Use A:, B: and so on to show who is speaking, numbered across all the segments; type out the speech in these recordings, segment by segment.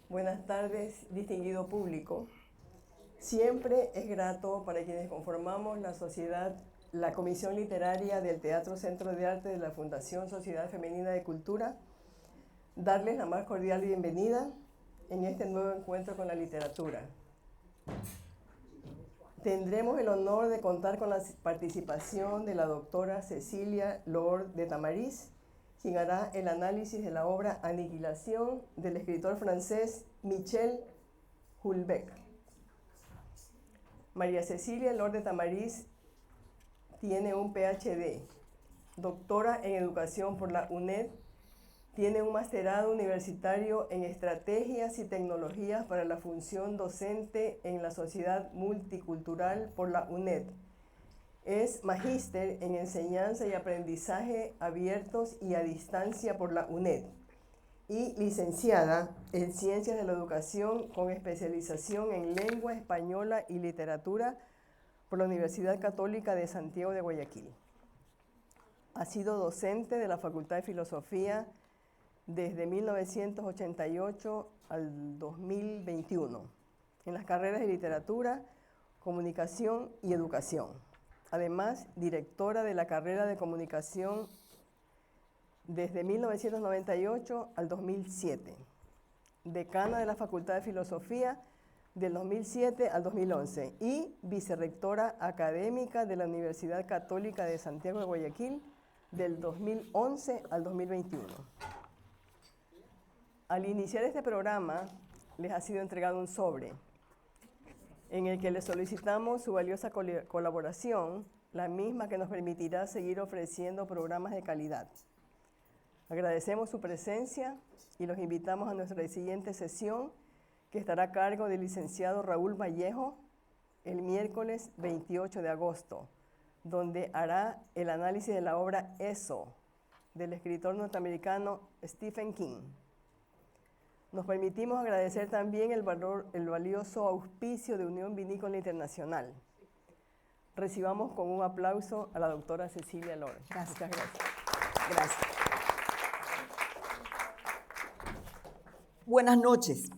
A: Buenas tardes, distinguido público. Siempre es grato para quienes conformamos la Comisión Literaria del Teatro Centro de Arte de la Fundación Sociedad Femenina de Cultura, darles la más cordial bienvenida en este nuevo encuentro con la literatura. Tendremos el honor de contar con la participación de la doctora Cecilia Lord de Tamariz, quien hará el análisis de la obra Aniquilación del escritor francés Michel Houellebecq. María Cecilia Lord de Tamariz tiene un PhD, doctora en educación por la UNED, tiene un masterado universitario en estrategias y tecnologías para la función docente en la sociedad multicultural por la UNED. Es magíster en enseñanza y aprendizaje abiertos y a distancia por la UNED y licenciada en Ciencias de la Educación con especialización en Lengua Española y Literatura por la Universidad Católica de Santiago de Guayaquil. Ha sido docente de la Facultad de Filosofía desde 1988 al 2021 en las carreras de Literatura, Comunicación y Educación. Además, directora de la carrera de Comunicación desde 1998 al 2007, decana de la Facultad de Filosofía del 2007 al 2011 y vicerrectora académica de la Universidad Católica de Santiago de Guayaquil del 2011 al 2021. Al iniciar este programa, les ha sido entregado un sobre en el que les solicitamos su valiosa colaboración, la misma que nos permitirá seguir ofreciendo programas de calidad. Agradecemos su presencia y los invitamos a nuestra siguiente sesión, que estará a cargo del licenciado Raúl Vallejo el miércoles 28 de agosto, donde hará el análisis de la obra Eso, del escritor norteamericano Stephen King. Nos permitimos agradecer también el valioso auspicio de Unión Vinícola Internacional. Recibamos con un aplauso a la doctora Cecilia Lord.
B: Gracias.
A: Muchas gracias.
B: Gracias. Buenas noches.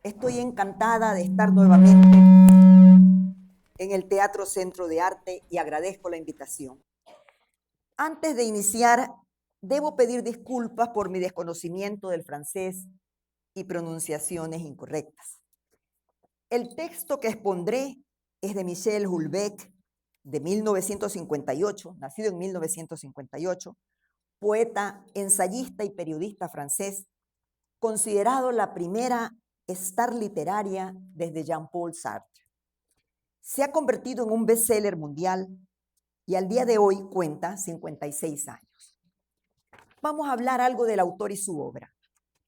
B: Estoy encantada de estar nuevamente en el Teatro Centro de Arte y agradezco la invitación. Antes de iniciar, debo pedir disculpas por mi desconocimiento del francés y pronunciaciones incorrectas. El texto que expondré es de Michel Houellebecq, de 1958, nacido en 1958, poeta, ensayista y periodista francés, considerado la primera star literaria desde Jean-Paul Sartre. Se ha convertido en un bestseller mundial y al día de hoy cuenta 56 años. Vamos a hablar algo del autor y su obra.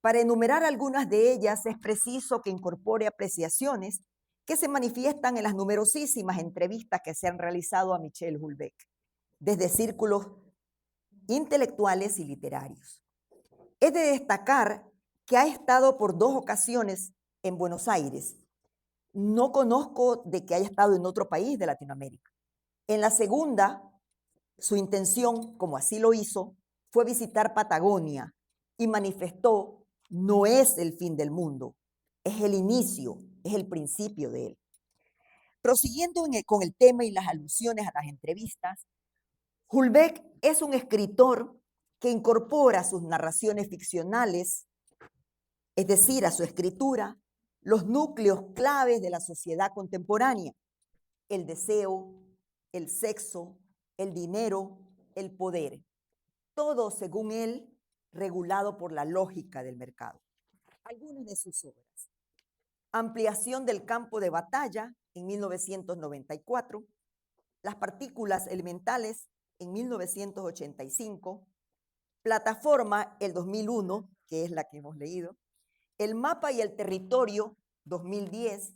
B: Para enumerar algunas de ellas es preciso que incorpore apreciaciones que se manifiestan en las numerosísimas entrevistas que se han realizado a Michel Houellebecq, desde círculos intelectuales y literarios. Es de destacar que ha estado por 2 ocasiones en Buenos Aires. No conozco de que haya estado en otro país de Latinoamérica. En la segunda, su intención, como así lo hizo, fue visitar Patagonia y manifestó: no es el fin del mundo, es el inicio, es el principio de él. Prosiguiendo con el tema y las alusiones a las entrevistas, Houellebecq es un escritor que incorpora a sus narraciones ficcionales, es decir, a su escritura, los núcleos claves de la sociedad contemporánea: el deseo, el sexo, el dinero, el poder. Todo, según él, regulado por la lógica del mercado. Algunas de sus obras: Ampliación del campo de batalla, en 1994, Las partículas elementales, en 1985, Plataforma, el 2001, que es la que hemos leído, El mapa y el territorio, 2010,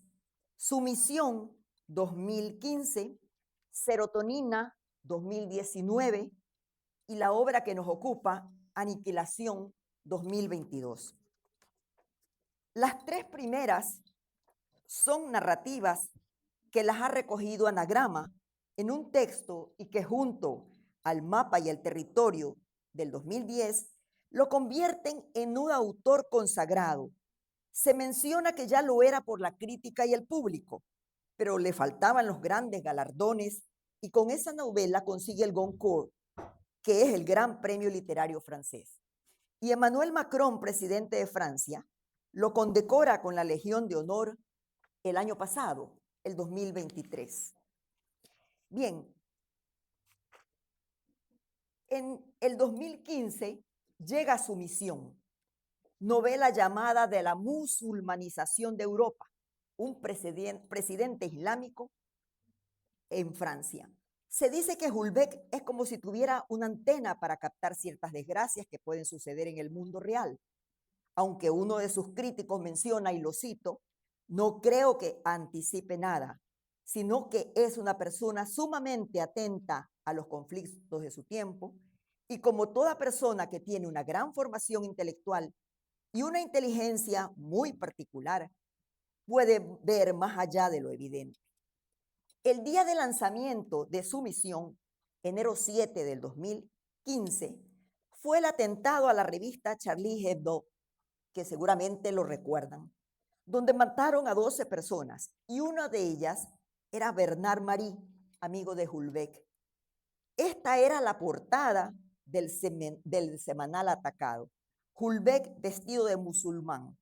B: Sumisión, 2015, Serotonina, 2019, y la obra que nos ocupa, Aniquilación, 2022. Las 3 primeras son narrativas que las ha recogido Anagrama en un texto y que junto al mapa y el territorio del 2010 lo convierten en un autor consagrado, Se menciona que ya lo era por la crítica y el público, pero le faltaban los grandes galardones y con esa novela consigue el Goncourt, que es el gran premio literario francés. Y Emmanuel Macron, presidente de Francia, lo condecora con la Legión de Honor el año pasado, el 2023. Bien, en el 2015 llega a su misión, novela llamada de la musulmanización de Europa, un presidente islámico en Francia. Se dice que Houellebecq es como si tuviera una antena para captar ciertas desgracias que pueden suceder en el mundo real. Aunque uno de sus críticos menciona, y lo cito, no creo que anticipe nada, sino que es una persona sumamente atenta a los conflictos de su tiempo y como toda persona que tiene una gran formación intelectual y una inteligencia muy particular, puede ver más allá de lo evidente. El día de lanzamiento de su misión, enero 7 del 2015, fue el atentado a la revista Charlie Hebdo, que seguramente lo recuerdan, donde mataron a 12 personas y una de ellas era Bernard Marie, amigo de Houellebecq. Esta era la portada del semanal atacado. Houellebecq vestido de musulmán.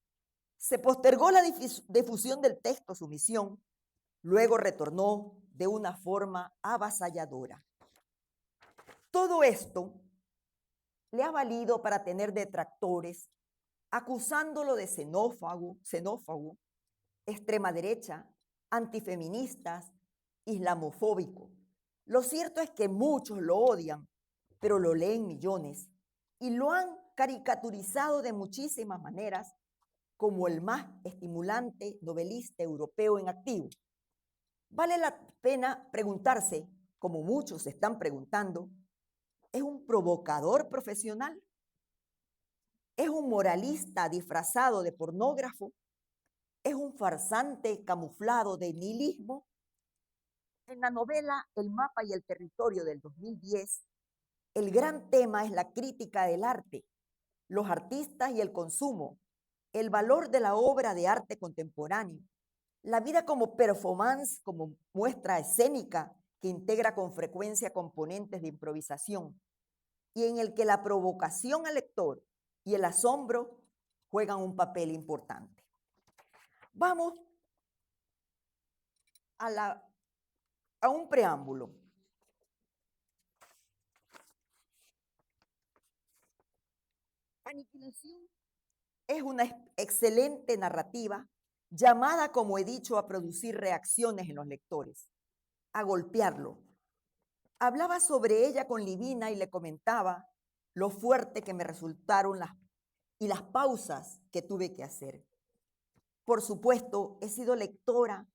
B: Se postergó la difusión del texto, su misión, luego retornó de una forma avasalladora. Todo esto le ha valido para tener detractores, acusándolo de xenófobo, extrema derecha, antifeministas, islamofóbico. Lo cierto es que muchos lo odian, pero lo leen millones y lo han caricaturizado de muchísimas maneras como el más estimulante novelista europeo en activo. Vale la pena preguntarse, como muchos se están preguntando, ¿es un provocador profesional? ¿Es un moralista disfrazado de pornógrafo? ¿Es un farsante camuflado de nihilismo? En la novela El mapa y el territorio del 2010, el gran tema es la crítica del arte, los artistas y el consumo, el valor de la obra de arte contemporáneo, la vida como performance, como muestra escénica que integra con frecuencia componentes de improvisación y en el que la provocación al lector y el asombro juegan un papel importante. Vamos a un preámbulo. Aniquilación es una excelente narrativa llamada, como he dicho, a producir reacciones en los lectores, a golpearlo. Hablaba sobre ella con Livina y le comentaba lo fuerte que me resultaron las pausas que tuve que hacer. Por supuesto, he sido lectora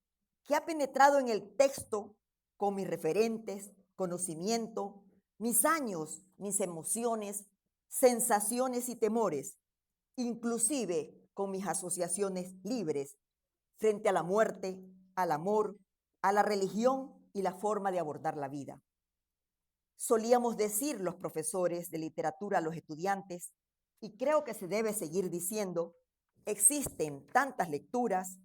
B: que ha penetrado en el texto con mis referentes, conocimiento, mis años, mis emociones, sensaciones y temores, inclusive con mis asociaciones libres frente a la muerte, al amor, a la religión y la forma de abordar la vida. Solíamos decir los profesores de literatura a los estudiantes, y creo que se debe seguir diciendo, existen tantas lecturas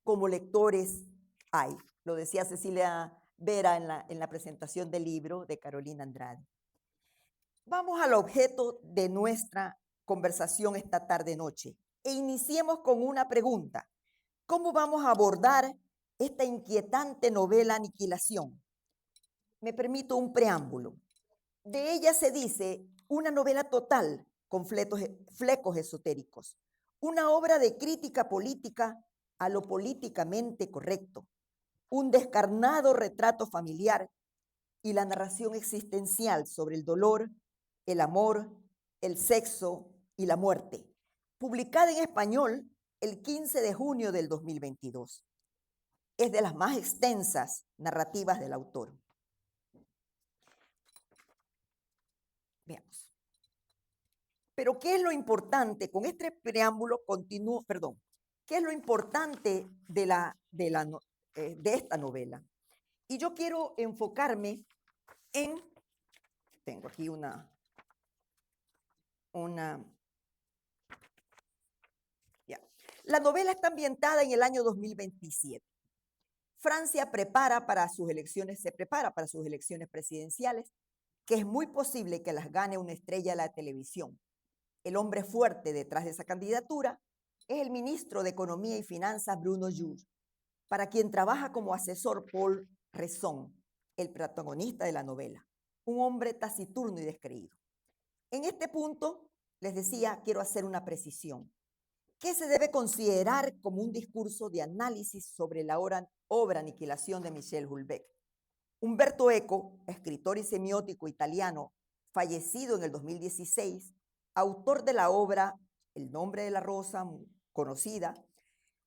B: como lectores hay. Lo decía Cecilia Vera en la presentación del libro de Carolina Andrade. Vamos al objeto de nuestra conversación esta tarde-noche e iniciemos con una pregunta. ¿Cómo vamos a abordar esta inquietante novela Aniquilación? Me permito un preámbulo. De ella se dice una novela total con flecos esotéricos, una obra de crítica política a lo políticamente correcto, un descarnado retrato familiar y la narración existencial sobre el dolor, el amor, el sexo y la muerte, publicada en español el 15 de junio del 2022. Es de las más extensas narrativas del autor. Veamos. Pero ¿qué es lo importante? Con este preámbulo continúo, perdón. ¿Qué es lo importante de esta novela? Y yo quiero enfocarme en, tengo aquí ya. La novela está ambientada en el año 2027. Francia se prepara para sus elecciones presidenciales, que es muy posible que las gane una estrella de la televisión. El hombre fuerte detrás de esa candidatura es el ministro de Economía y Finanzas, Bruno Llull, para quien trabaja como asesor Paul Rezón, el protagonista de la novela, un hombre taciturno y descreído. En este punto, les decía, quiero hacer una precisión. ¿Qué se debe considerar como un discurso de análisis sobre la obra Aniquilación de Michel Houellebecq? Umberto Eco, escritor y semiótico italiano, fallecido en el 2016, autor de la obra El nombre de la rosa, conocida,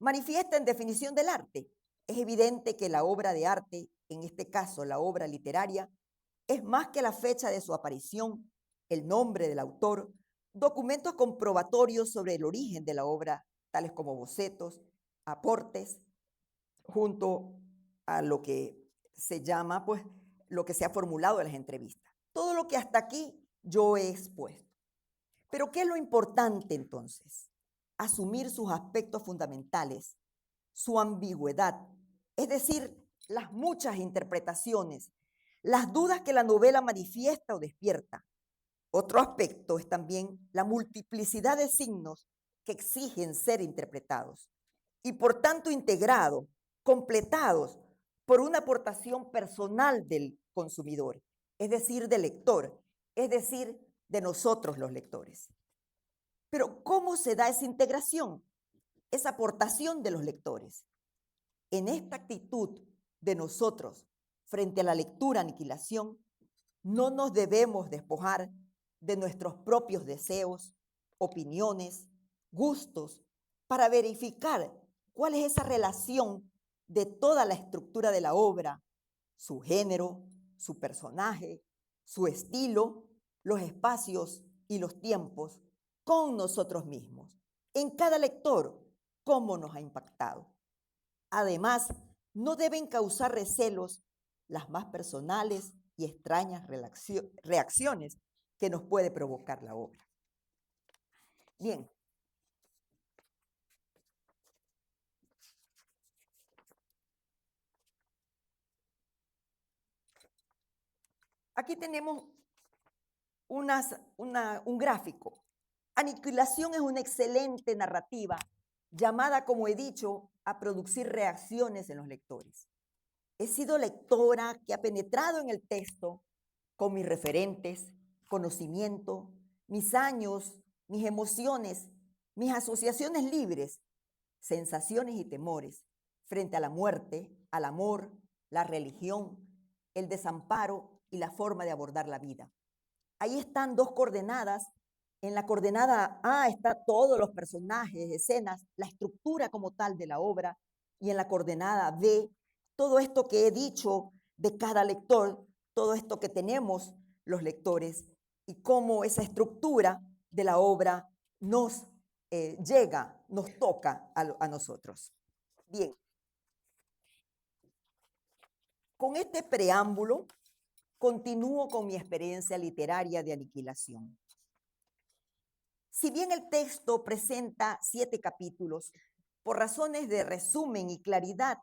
B: manifiesta en definición del arte. Es evidente que la obra de arte, en este caso la obra literaria, es más que la fecha de su aparición, el nombre del autor, documentos comprobatorios sobre el origen de la obra, tales como bocetos, aportes, junto a lo que se llama, pues, lo que se ha formulado en las entrevistas. Todo lo que hasta aquí yo he expuesto. Pero ¿qué es lo importante entonces? Asumir sus aspectos fundamentales, su ambigüedad, es decir, las muchas interpretaciones, las dudas que la novela manifiesta o despierta. Otro aspecto es también la multiplicidad de signos que exigen ser interpretados y por tanto integrados, completados por una aportación personal del consumidor, es decir, del lector, es decir, de nosotros los lectores. Pero ¿cómo se da esa integración, esa aportación de los lectores? En esta actitud de nosotros frente a la lectura Aniquilación, no nos debemos despojar de nuestros propios deseos, opiniones, gustos, para verificar cuál es esa relación de toda la estructura de la obra, su género, su personaje, su estilo, los espacios y los tiempos con nosotros mismos. En cada lector, cómo nos ha impactado. Además, no deben causar recelos las más personales y extrañas reacciones que nos puede provocar la obra. Bien. Aquí tenemos un gráfico. Aniquilación es una excelente narrativa llamada, como he dicho, a producir reacciones en los lectores. He sido lectora que ha penetrado en el texto con mis referentes, conocimiento, mis años, mis emociones, mis asociaciones libres, sensaciones y temores frente a la muerte, al amor, la religión, el desamparo y la forma de abordar la vida. Ahí están dos coordenadas. En la coordenada A están todos los personajes, escenas, la estructura como tal de la obra, y en la coordenada B, todo esto que he dicho de cada lector, todo esto que tenemos los lectores y cómo esa estructura de la obra nos llega, nos toca a nosotros. Bien. Con este preámbulo, continúo con mi experiencia literaria de Aniquilación. Si bien el texto presenta 7 capítulos, por razones de resumen y claridad,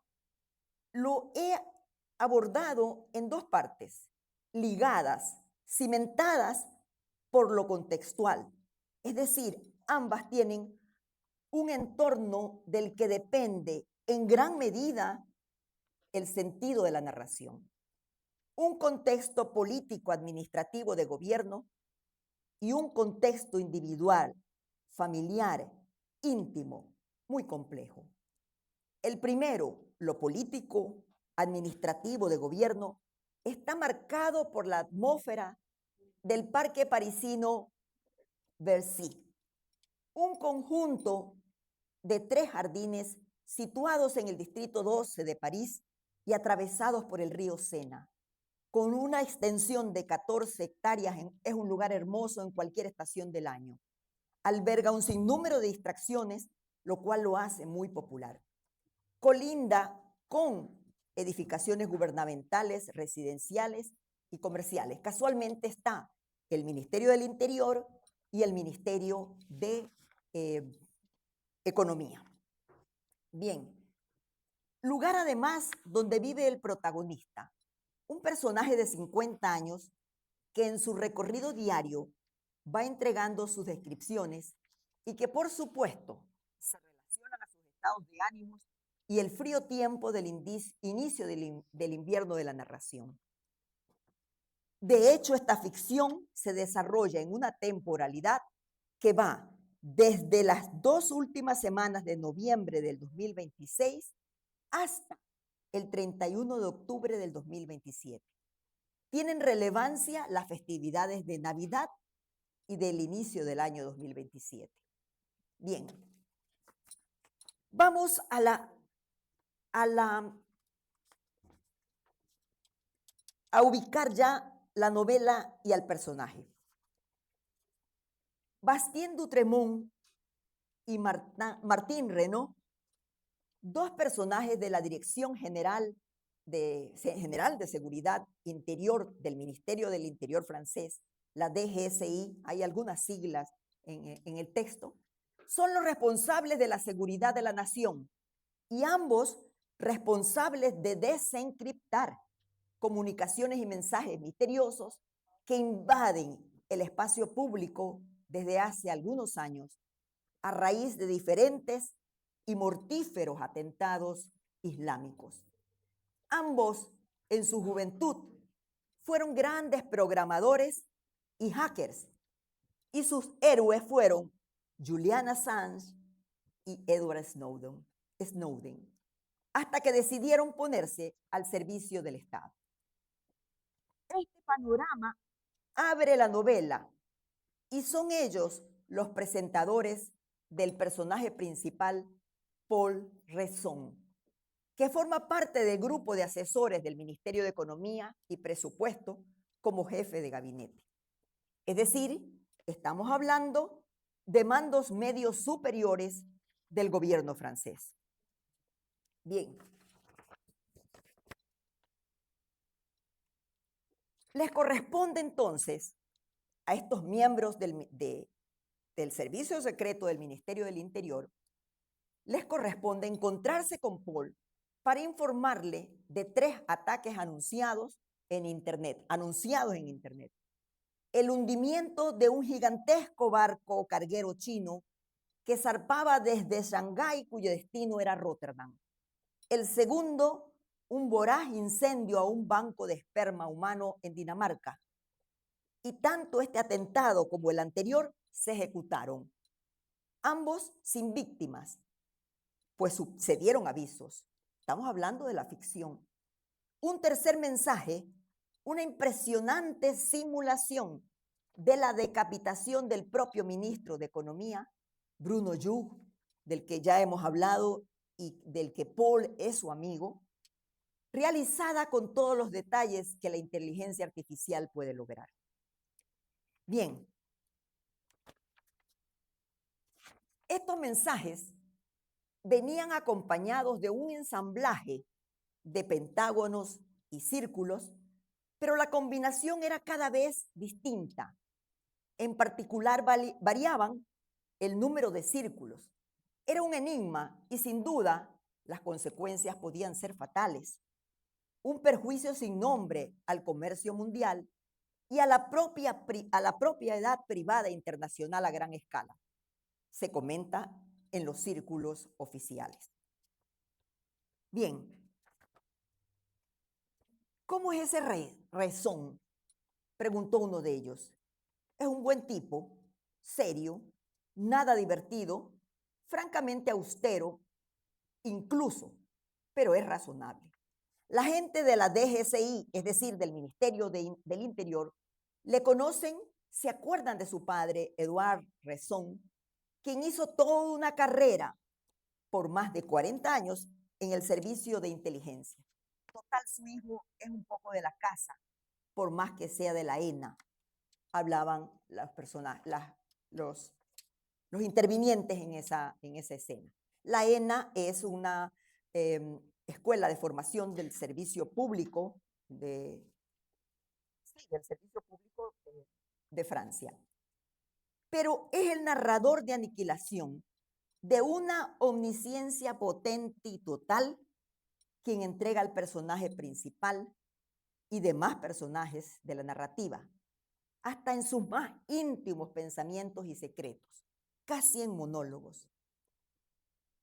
B: lo he abordado en 2 partes, ligadas, cimentadas por lo contextual. Es decir, ambas tienen un entorno del que depende en gran medida el sentido de la narración. Un contexto político-administrativo de gobierno y un contexto individual, familiar, íntimo, muy complejo. El primero, lo político, administrativo de gobierno, está marcado por la atmósfera del parque parisino Bercy, un conjunto de 3 jardines situados en el distrito 12 de París y atravesados por el río Sena. Con una extensión de 14 hectáreas, es un lugar hermoso en cualquier estación del año. Alberga un sinnúmero de distracciones, lo cual lo hace muy popular. Colinda con edificaciones gubernamentales, residenciales y comerciales. Casualmente está el Ministerio del Interior y el Ministerio de Economía. Bien, lugar además donde vive el protagonista, un personaje de 50 años que en su recorrido diario va entregando sus descripciones y que por supuesto se relacionan a sus estados de ánimos y el frío tiempo del inicio del invierno de la narración. De hecho, esta ficción se desarrolla en una temporalidad que va desde las 2 últimas semanas de noviembre del 2026 hasta el 31 de octubre del 2027. Tienen relevancia las festividades de Navidad y del inicio del año 2027. Bien, vamos a ubicar ya la novela y al personaje. Bastien Dutremont y Martín Renaud, dos personajes de la Dirección General de Seguridad Interior del Ministerio del Interior francés, la DGSI, hay algunas siglas en el texto, son los responsables de la seguridad de la nación y ambos responsables de desencriptar comunicaciones y mensajes misteriosos que invaden el espacio público desde hace algunos años a raíz de diferentes y mortíferos atentados islámicos. Ambos, en su juventud, fueron grandes programadores y hackers, y sus héroes fueron Julian Assange y Edward Snowden, hasta que decidieron ponerse al servicio del Estado. Este panorama abre la novela y son ellos los presentadores del personaje principal, Paul Rezon, que forma parte del grupo de asesores del Ministerio de Economía y Presupuesto como jefe de gabinete. Es decir, estamos hablando de mandos medios superiores del gobierno francés. Bien. Les corresponde entonces a estos miembros del Servicio Secreto del Ministerio del Interior, les corresponde encontrarse con Paul para informarle de 3 ataques anunciados en Internet. El hundimiento de un gigantesco barco carguero chino que zarpaba desde Shanghái, cuyo destino era Rotterdam. El segundo, un voraz incendio a un banco de esperma humano en Dinamarca. Y tanto este atentado como el anterior se ejecutaron, ambos sin víctimas, pues se dieron avisos. Estamos hablando de la ficción. Un tercer mensaje, una impresionante simulación de la decapitación del propio ministro de Economía, Bruno Joux, del que ya hemos hablado y del que Paul es su amigo, realizada con todos los detalles que la inteligencia artificial puede lograr. Bien, estos mensajes venían acompañados de un ensamblaje de pentágonos y círculos, pero la combinación era cada vez distinta. En particular, variaban el número de círculos. Era un enigma y sin duda las consecuencias podían ser fatales. Un perjuicio sin nombre al comercio mundial y a la propiedad privada internacional a gran escala. Se comenta en los círculos oficiales. Bien, ¿cómo es ese Rezón?, preguntó uno de ellos. Es un buen tipo, serio, nada divertido, francamente austero, incluso, pero es razonable. La gente de la DGSI, es decir, del Ministerio del Interior, le conocen, se acuerdan de su padre, Edouard Rezón, quien hizo toda una carrera por más de 40 años en el servicio de inteligencia. Total, su hijo es un poco de la casa, por más que sea de la ENA, hablaban las personas, los intervinientes en esa escena. La ENA es una escuela de formación del servicio público del servicio público de Francia. Pero es el narrador de Aniquilación de una omnisciencia potente y total, quien entrega al personaje principal y demás personajes de la narrativa, hasta en sus más íntimos pensamientos y secretos, casi en monólogos.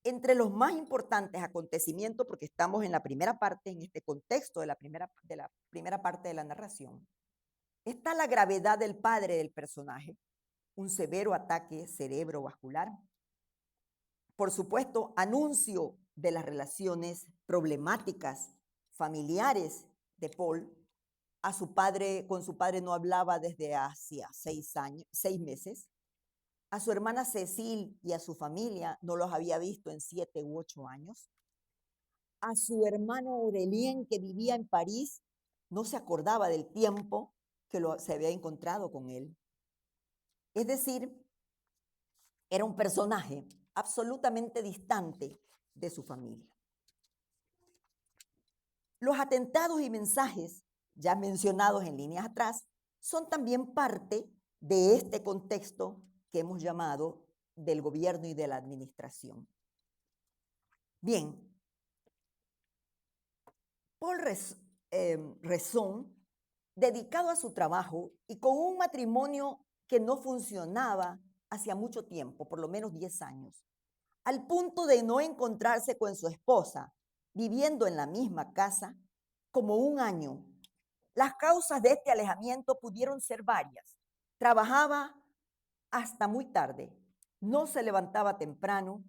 B: Entre los más importantes acontecimientos, porque estamos en la primera parte, en este contexto de la primera parte de la narración, está la gravedad del padre del personaje, un severo ataque cerebrovascular. Por supuesto, anuncio de las relaciones problemáticas familiares de Paul. Con su padre no hablaba desde hacía 6 meses. A su hermana Cecile y a su familia no los había visto en 7 u 8 años. A su hermano Aurelien, que vivía en París, no se acordaba del tiempo que se había encontrado con él. Es decir, era un personaje absolutamente distante de su familia. Los atentados y mensajes ya mencionados en líneas atrás son también parte de este contexto que hemos llamado del gobierno y de la administración. Bien, Paul Rezón, dedicado a su trabajo y con un matrimonio que no funcionaba hacía mucho tiempo, por lo menos 10 años, al punto de no encontrarse con su esposa, viviendo en la misma casa, como 1 año. Las causas de este alejamiento pudieron ser varias. Trabajaba hasta muy tarde, no se levantaba temprano.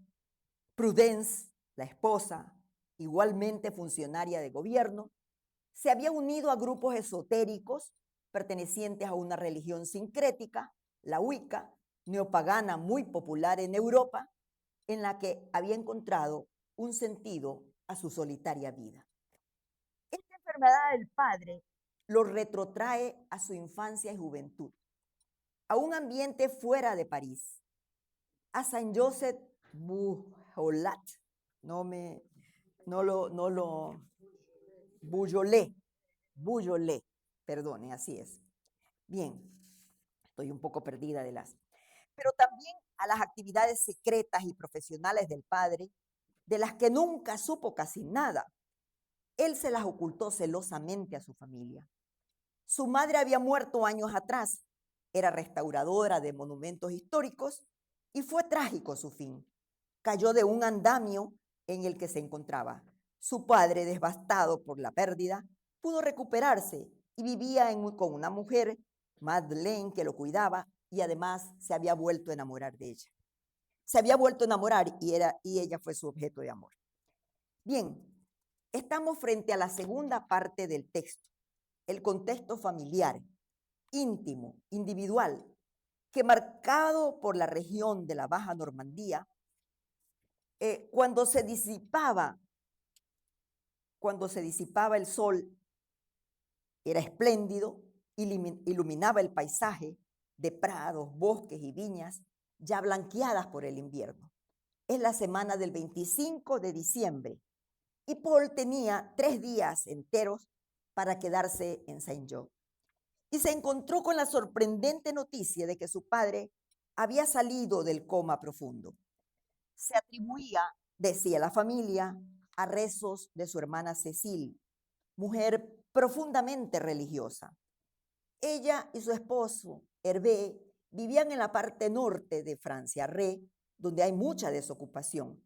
B: Prudence, la esposa, igualmente funcionaria de gobierno, se había unido a grupos esotéricos pertenecientes a una religión sincrética, la Wicca, neopagana muy popular en Europa, en la que había encontrado un sentido a su solitaria vida. Esta enfermedad del padre lo retrotrae a su infancia y juventud, a un ambiente fuera de París, a Saint-Joseph Bujolat, Boujolet, perdone, así es. Bien, estoy un poco perdida pero también a las actividades secretas y profesionales del padre, de las que nunca supo casi nada. Él se las ocultó celosamente a su familia. Su madre había muerto años atrás, era restauradora de monumentos históricos y fue trágico su fin. Cayó de un andamio en el que se encontraba. Su padre, devastado por la pérdida, pudo recuperarse y vivía con una mujer, Madeleine, que lo cuidaba y además se había vuelto a enamorar de ella. Se había vuelto a enamorar y ella fue su objeto de amor. Bien, estamos frente a la segunda parte del texto, el contexto familiar, íntimo, individual, que marcado por la región de la Baja Normandía, cuando se disipaba el sol, era espléndido, iluminaba el paisaje de prados, bosques y viñas ya blanqueadas por el invierno. Es la semana del 25 de diciembre y Paul tenía 3 días enteros para quedarse en Saint-Jean. Y se encontró con la sorprendente noticia de que su padre había salido del coma profundo. Se atribuía, decía la familia, a rezos de su hermana Cecile, mujer profundamente religiosa. Ella y su esposo, Hervé, vivían en la parte norte de Francia, Rennes, donde hay mucha desocupación,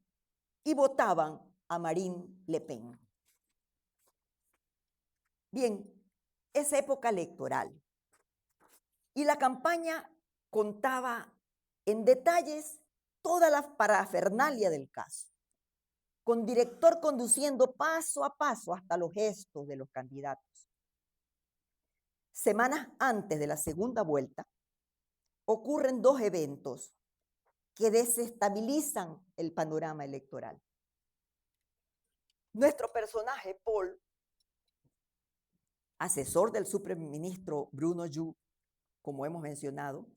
B: y votaban a Marine Le Pen. Bien, es época electoral y la campaña contaba en detalles toda la parafernalia del caso, con director conduciendo paso a paso hasta los gestos de los candidatos. Semanas antes de la segunda vuelta, ocurren 2 eventos que desestabilizan el panorama electoral. Nuestro personaje, Paul, asesor del superministro Bruno Joux, como hemos mencionado,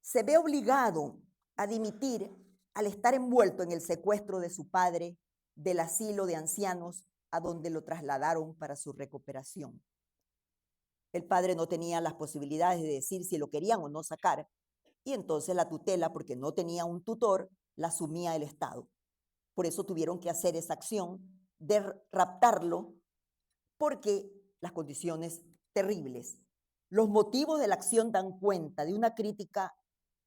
B: se ve obligado a dimitir al estar envuelto en el secuestro de su padre del asilo de ancianos a donde lo trasladaron para su recuperación. El padre no tenía las posibilidades de decir si lo querían o no sacar, y entonces la tutela, porque no tenía un tutor, la asumía el Estado. Por eso tuvieron que hacer esa acción de raptarlo, porque las condiciones terribles. Los motivos de la acción dan cuenta de una crítica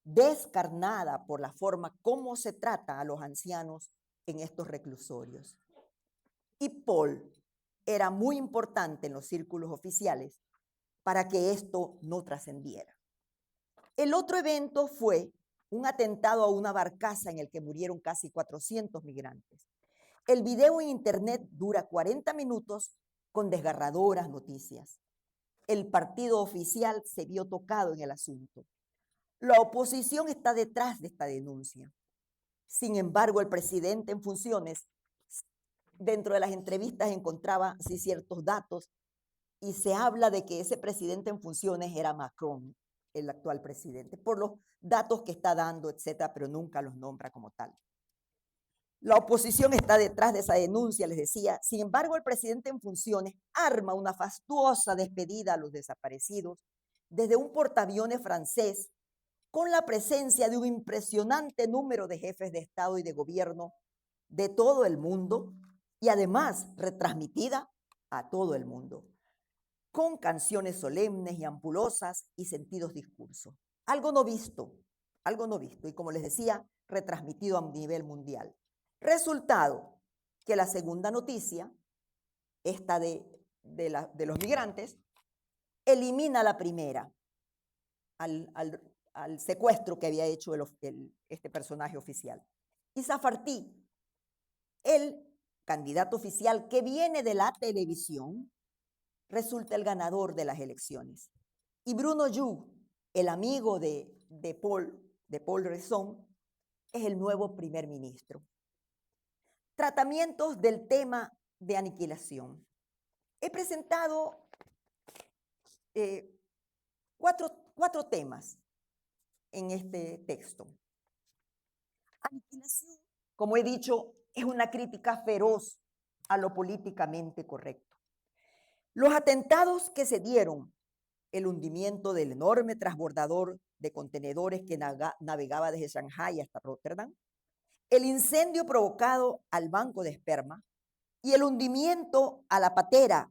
B: descarnada por la forma como se trata a los ancianos en estos reclusorios. Y Paul era muy importante en los círculos oficiales para que esto no trascendiera. El otro evento fue un atentado a una barcaza en el que murieron casi 400 migrantes. El video en internet dura 40 minutos con desgarradoras noticias. El partido oficial se vio tocado en el asunto. La oposición está detrás de esta denuncia. Sin embargo, el presidente en funciones, dentro de las entrevistas encontraba así ciertos datos y se habla de que ese presidente en funciones era Macron, el actual presidente, por los datos que está dando, etcétera, pero nunca los nombra como tal. La oposición está detrás de esa denuncia, les decía. Sin embargo, el presidente en funciones arma una fastuosa despedida a los desaparecidos desde un portaaviones francés con la presencia de un impresionante número de jefes de Estado y de gobierno de todo el mundo y además retransmitida a todo el mundo, con canciones solemnes y ampulosas y sentidos discursos. Algo no visto, y como les decía, retransmitido a nivel mundial. Resultado, que la segunda noticia, esta de los migrantes, elimina la primera al secuestro que había hecho este personaje oficial. Y Safartí, el candidato oficial que viene de la televisión, resulta el ganador de las elecciones. Y Bruno Yu, el amigo de Paul Rezón, es el nuevo primer ministro. Tratamientos del tema de aniquilación. He presentado cuatro temas en este texto. Aniquilación, como he dicho, es una crítica feroz a lo políticamente correcto. Los atentados que se dieron, el hundimiento del enorme transbordador de contenedores que navegaba desde Shanghái hasta Rotterdam, el incendio provocado al banco de esperma y el hundimiento a la patera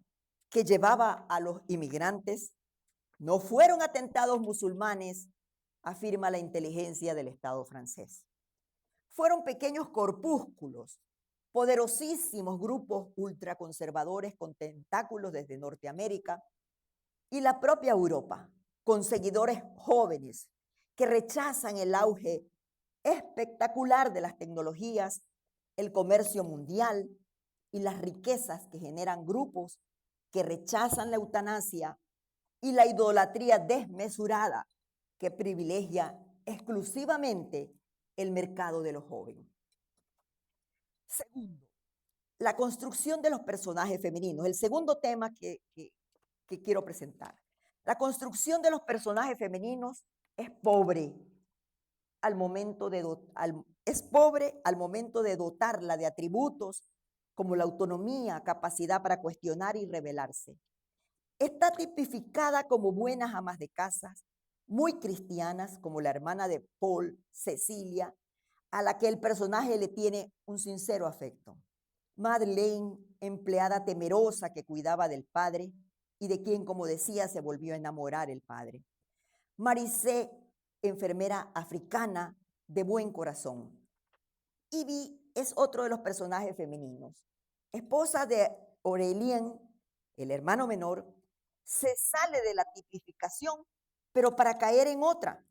B: que llevaba a los inmigrantes, no fueron atentados musulmanes, afirma la inteligencia del Estado francés. Fueron pequeños corpúsculos, poderosísimos grupos ultraconservadores con tentáculos desde Norteamérica y la propia Europa, con seguidores jóvenes que rechazan el auge espectacular de las tecnologías, el comercio mundial y las riquezas que generan grupos que rechazan la eutanasia y la idolatría desmesurada que privilegia exclusivamente el mercado de los jóvenes. Segundo, la construcción de los personajes femeninos. El segundo tema que quiero presentar. La construcción de los personajes femeninos es pobre al momento de dotarla de atributos como la autonomía, capacidad para cuestionar y rebelarse. Está tipificada como buenas amas de casa, muy cristianas, como la hermana de Paul, Cecilia, a la que el personaje le tiene un sincero afecto. Madeleine, empleada temerosa que cuidaba del padre y de quien, como decía, se volvió a enamorar el padre. Marisé, enfermera africana de buen corazón. Ivy es otro de los personajes femeninos. Esposa de Aurélien, el hermano menor, se sale de la tipificación, pero para caer en otra,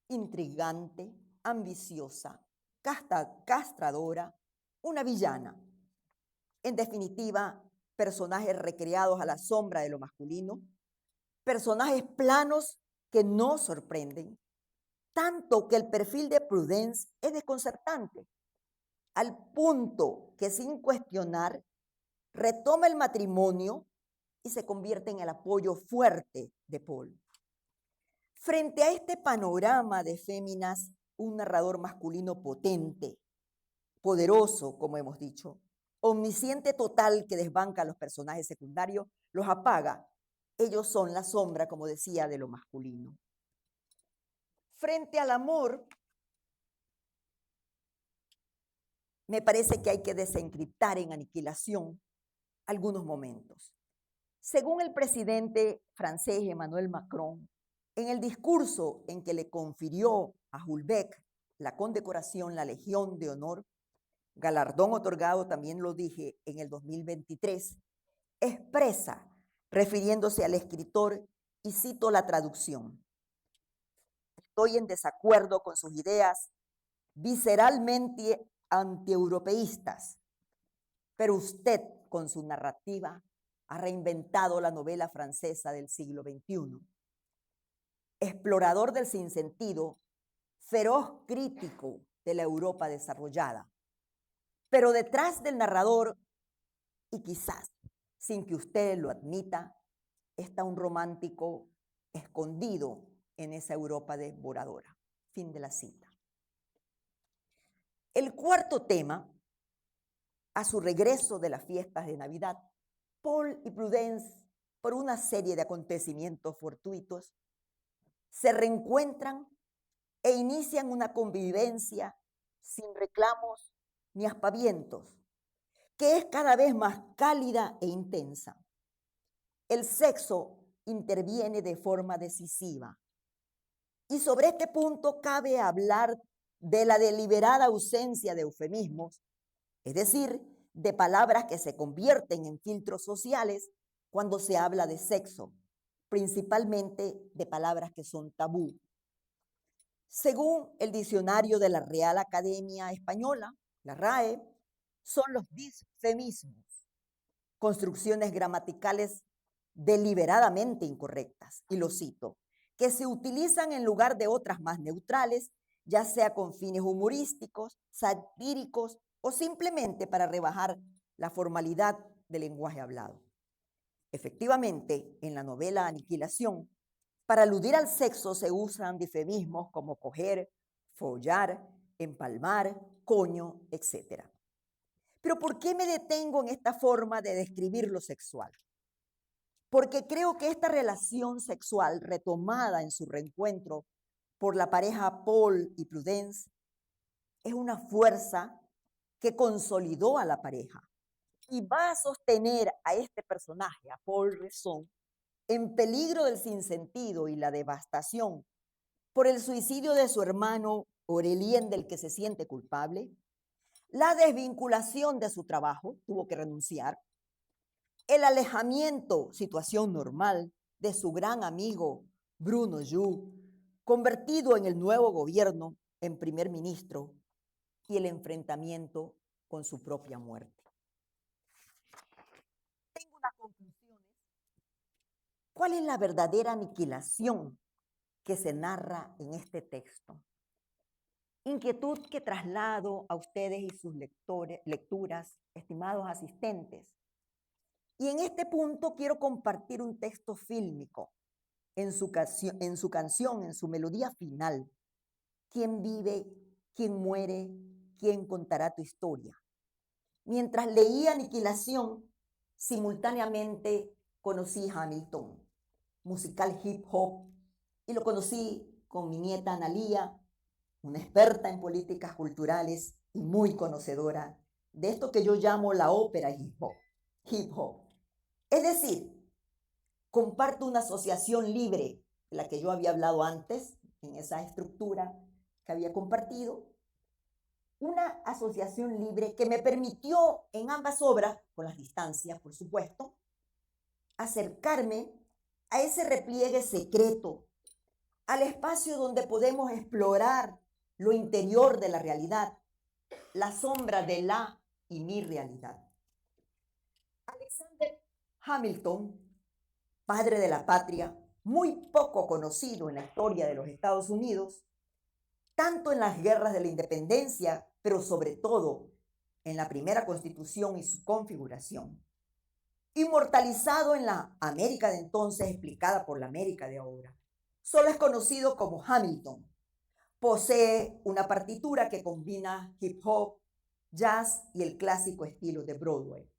B: intrigante, ambiciosa, castradora, una villana. En definitiva, personajes recreados a la sombra de lo masculino, personajes planos que no sorprenden, tanto que el perfil de Prudence es desconcertante, al punto que sin cuestionar retoma el matrimonio y se convierte en el apoyo fuerte de Paul. Frente a este panorama de féminas, un narrador masculino potente, poderoso, como hemos dicho, omnisciente total que desbanca a los personajes secundarios, los apaga. Ellos son la sombra, como decía, de lo masculino. Frente al amor, me parece que hay que desencriptar en Aniquilación algunos momentos. Según el presidente francés Emmanuel Macron, en el discurso en que le confirió a Houellebecq la condecoración, la Legión de Honor, galardón otorgado, también lo dije, en el 2023, expresa, refiriéndose al escritor, y cito la traducción: estoy en desacuerdo con sus ideas visceralmente antieuropeístas, pero usted, con su narrativa, ha reinventado la novela francesa del siglo XXI. Explorador del sinsentido, feroz crítico de la Europa desarrollada. Pero detrás del narrador, y quizás sin que usted lo admita, está un romántico escondido en esa Europa devoradora. Fin de la cita. El cuarto tema, a su regreso de las fiestas de Navidad, Paul y Prudence, por una serie de acontecimientos fortuitos, se reencuentran e inician una convivencia sin reclamos ni aspavientos, que es cada vez más cálida e intensa. El sexo interviene de forma decisiva. Y sobre este punto cabe hablar de la deliberada ausencia de eufemismos, es decir, de palabras que se convierten en filtros sociales cuando se habla de sexo, principalmente de palabras que son tabú. Según el diccionario de la Real Academia Española, la RAE, son los disfemismos, construcciones gramaticales deliberadamente incorrectas, y lo cito, que se utilizan en lugar de otras más neutrales, ya sea con fines humorísticos, satíricos o simplemente para rebajar la formalidad del lenguaje hablado. Efectivamente, en la novela Aniquilación, para aludir al sexo se usan difemismos como coger, follar, empalmar, coño, etc. Pero ¿por qué me detengo en esta forma de describir lo sexual? Porque creo que esta relación sexual retomada en su reencuentro por la pareja Paul y Prudence es una fuerza que consolidó a la pareja y va a sostener a este personaje, a Paul Rezon, en peligro del sinsentido y la devastación por el suicidio de su hermano Aurélien, del que se siente culpable, la desvinculación de su trabajo, tuvo que renunciar, el alejamiento, situación normal, de su gran amigo Bruno Yu, convertido en el nuevo gobierno en primer ministro, y el enfrentamiento con su propia muerte. Tengo unas conclusiones. ¿Cuál es la verdadera aniquilación que se narra en este texto? Inquietud que traslado a ustedes y sus lecturas, estimados asistentes. Y en este punto quiero compartir un texto fílmico en su canción, en su melodía final. ¿Quién vive? ¿Quién muere? ¿Quién contará tu historia? Mientras leía Aniquilación, simultáneamente conocí Hamilton, musical hip hop, y lo conocí con mi nieta Analía, una experta en políticas culturales y muy conocedora de esto que yo llamo la ópera hip hop. Es decir, comparto una asociación libre, de la que yo había hablado antes, en esa estructura que había compartido, una asociación libre que me permitió en ambas obras, con las distancias, por supuesto, acercarme a ese repliegue secreto, al espacio donde podemos explorar lo interior de la realidad, la sombra de la y mi realidad. Alexander Hamilton, padre de la patria, muy poco conocido en la historia de los Estados Unidos, tanto en las guerras de la independencia, pero sobre todo en la primera Constitución y su configuración. Inmortalizado en la América de entonces, explicada por la América de ahora. Solo es conocido como Hamilton. Posee una partitura que combina hip hop, jazz y el clásico estilo de Broadway.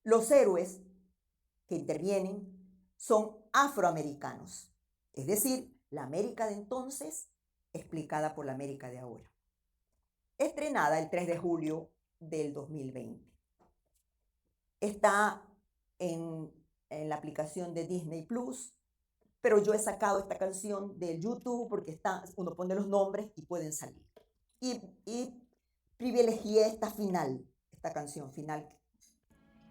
B: Los héroes que intervienen son afroamericanos, es decir, la América de entonces explicada por la América de ahora. Estrenada el 3 de julio del 2020. Está en la aplicación de Disney Plus, pero yo he sacado esta canción del YouTube porque uno pone los nombres y pueden salir. Y privilegié esta canción final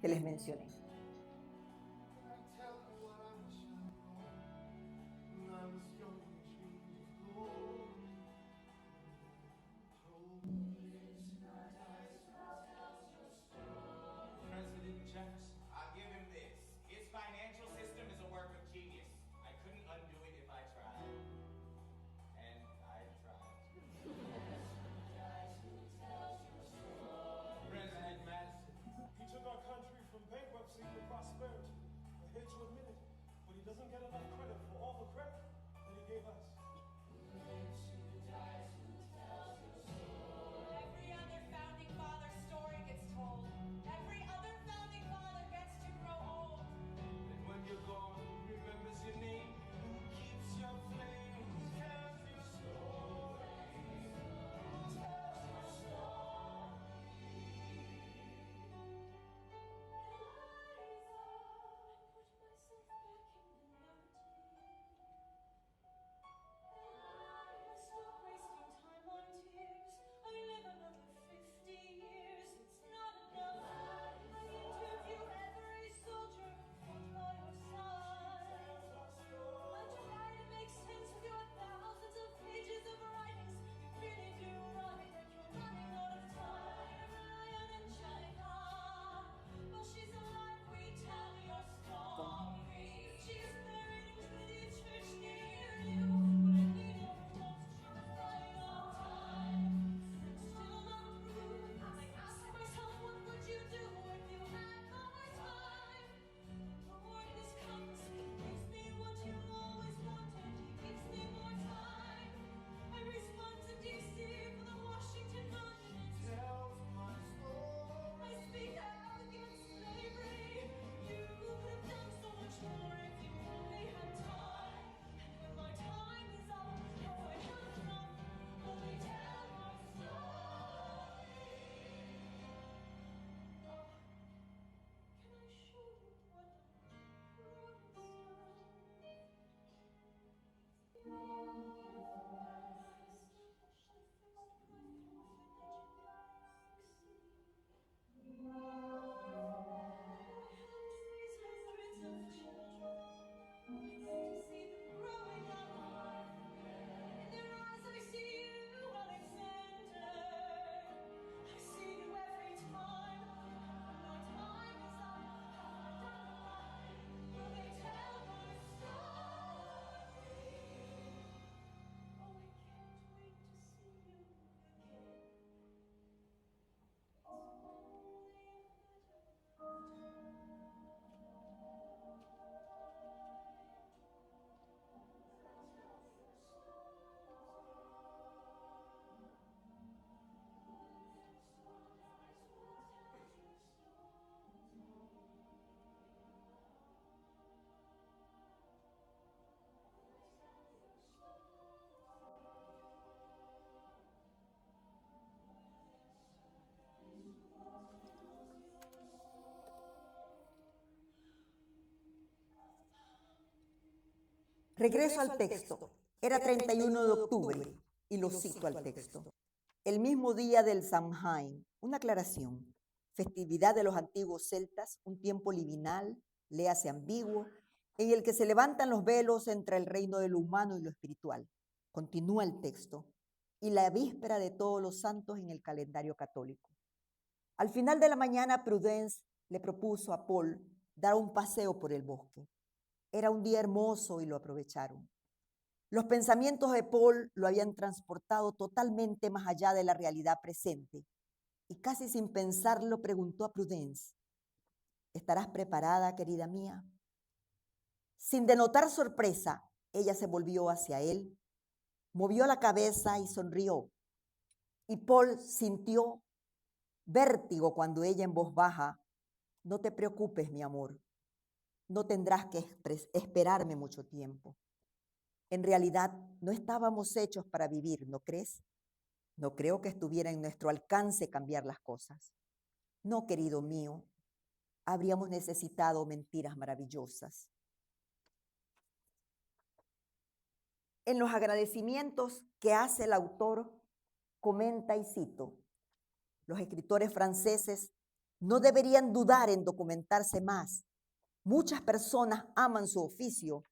B: que les mencioné. Regreso al texto. Era 31 de octubre y lo cito al texto. El mismo día del Samhain, una aclaración, festividad de los antiguos celtas, un tiempo liminal, léase ambiguo, en el que se levantan los velos entre el reino de lo humano y lo espiritual. Continúa el texto. Y la víspera de todos los santos en el calendario católico. Al final de la mañana, Prudence le propuso a Paul dar un paseo por el bosque. Era un día hermoso y lo aprovecharon. Los pensamientos de Paul lo habían transportado totalmente más allá de la realidad presente y casi sin pensarlo preguntó a Prudence, ¿estarás preparada, querida mía? Sin denotar sorpresa, ella se volvió hacia él, movió la cabeza y sonrió. Y Paul sintió vértigo cuando ella en voz baja, no te preocupes, mi amor, no tendrás que esperarme mucho tiempo. En realidad, no estábamos hechos para vivir, ¿no crees? No creo que estuviera en nuestro alcance cambiar las cosas. No, querido mío, habríamos necesitado mentiras maravillosas. En los agradecimientos que hace el autor, comenta y cito: los escritores franceses no deberían dudar en documentarse más. Muchas personas aman su oficio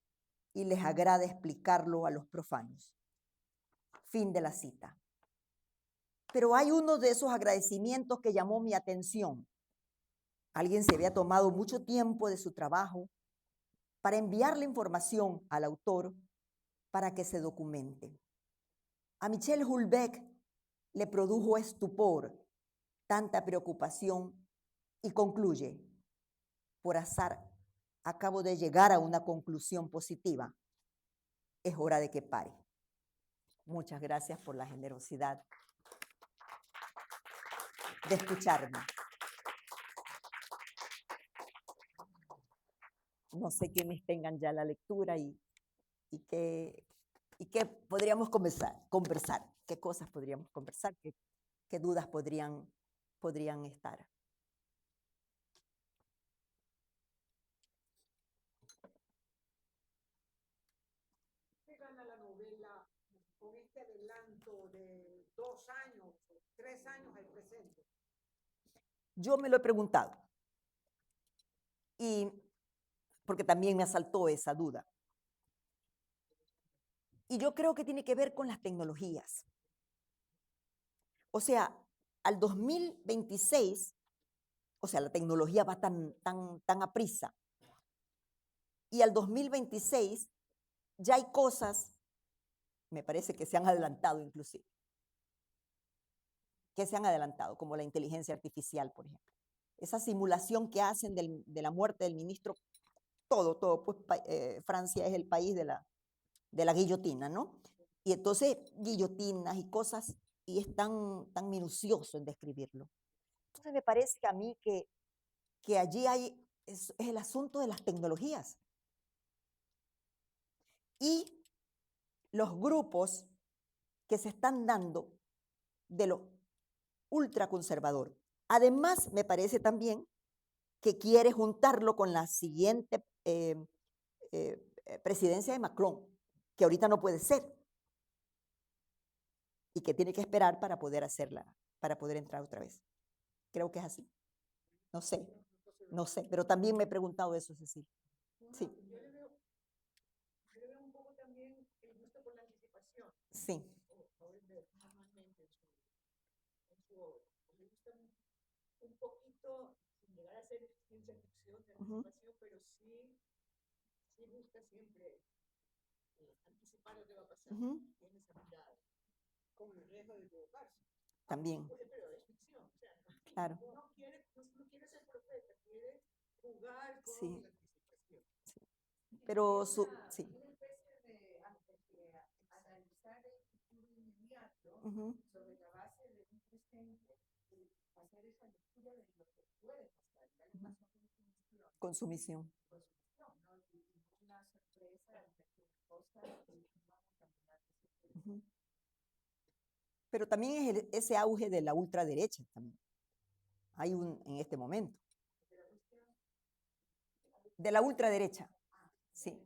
B: y les agrada explicarlo a los profanos. Fin de la cita. Pero hay uno de esos agradecimientos que llamó mi atención. Alguien se había tomado mucho tiempo de su trabajo para enviar la información al autor para que se documente. A Michel Houellebecq le produjo estupor tanta preocupación y concluye: por azar, acabo de llegar a una conclusión positiva. Es hora de que pare. Muchas gracias por la generosidad de escucharme. No sé quiénes tengan ya la lectura y qué podríamos conversar, qué cosas podríamos conversar, qué dudas podrían estar.
C: ¿Qué gana la novela con este adelanto de 2 años, 3 años al presente?
B: Yo me lo he preguntado, y porque también me asaltó esa duda. Y yo creo que tiene que ver con las tecnologías. O sea, al 2026, o sea, la tecnología va tan aprisa. Y al 2026 ya hay cosas, me parece que se han adelantado inclusive, como la inteligencia artificial, por ejemplo. Esa simulación que hacen de la muerte del ministro, todo, pues Francia es el país de la guillotina, ¿no? Y entonces guillotinas y cosas, y es tan minucioso en describirlo. Entonces me parece que a mí que allí es el asunto de las tecnologías. Y los grupos que se están dando de lo ultraconservador. Además, me parece también que quiere juntarlo con la siguiente presidencia de Macron, que ahorita no puede ser, y que tiene que esperar para poder hacerla, para poder entrar otra vez. Creo que es así. No sé, pero también me he preguntado eso, Cecilia. Sí.
C: Yo le veo un poco también el gusto por la anticipación.
B: Sí.
C: Normalmente en su obra. Le gusta un poquito, sin llegar a ser ciencia ficción de anticipación, pero sí busca siempre anticipar lo que va a pasar. Tiene esa mirada, con el riesgo de equivocarse.
B: También.
C: Pero es ficción, o sea,
B: claro.
C: No quiere ser profeta, quiere jugar con
B: sí.
C: la anticipación.
B: Sí. Pero sí.
C: Una especie de analizar el futuro inmediato sobre la base de un presente y hacer esa lectura de lo que puede pasar. Darle más
B: Consumición.
C: ¿no? Y una sorpresa al ver cosas que no van a caminar.
B: Pero también es ese auge de la ultraderecha también. Hay en este momento. De la ultraderecha. Sí.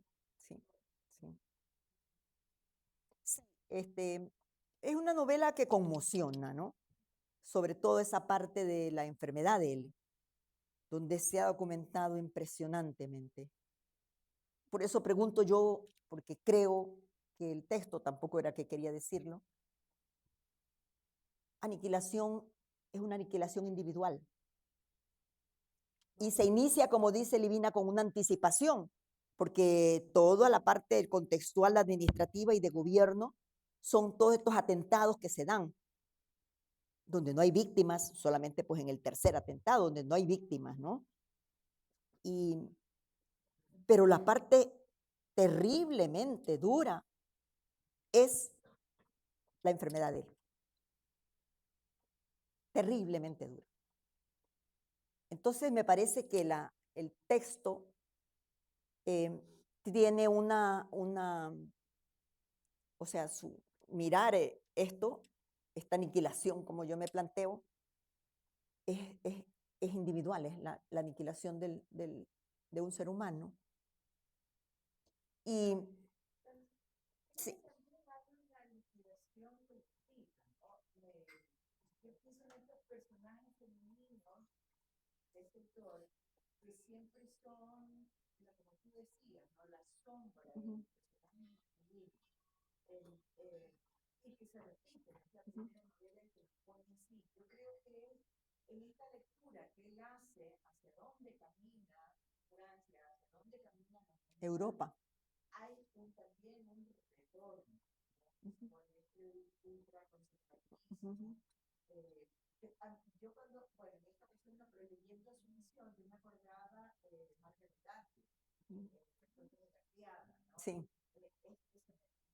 B: Es una novela que conmociona, ¿no? Sobre todo esa parte de la enfermedad de él, donde se ha documentado impresionantemente. Por eso pregunto yo, porque creo que el texto tampoco era que quería decirlo. Aniquilación es una aniquilación individual. Y se inicia, como dice Livina, con una anticipación, porque toda la parte contextual, administrativa y de gobierno son todos estos atentados que se dan, donde no hay víctimas, solamente pues en el tercer atentado, donde no hay víctimas, ¿no? Pero la parte terriblemente dura es la enfermedad de él. Terriblemente dura. Entonces me parece que el texto tiene o sea, mirar esta aniquilación, como yo me planteo, es es individual, es la aniquilación de un ser humano. Y sí.
C: También hay una liquidación colectiva, ¿no? Yo pienso en estos personajes femeninos de este autor que siempre son, como tú decías, ¿no? La sombra de los personajes masculinos. Y que se repiten, es la primera novela que los pone así. Yo creo que en esta lectura que él hace hacia dónde camina Francia, hacia dónde camina
B: Europa,
C: hay también un retorno, ¿no? Con este ultraconservatismo. Yo cuando, bueno, en esta ocasión no, pero leyendo Asunción, yo me acordaba de Margaret Atwood, el cuento de la criada, ¿no?
B: sí.
C: Este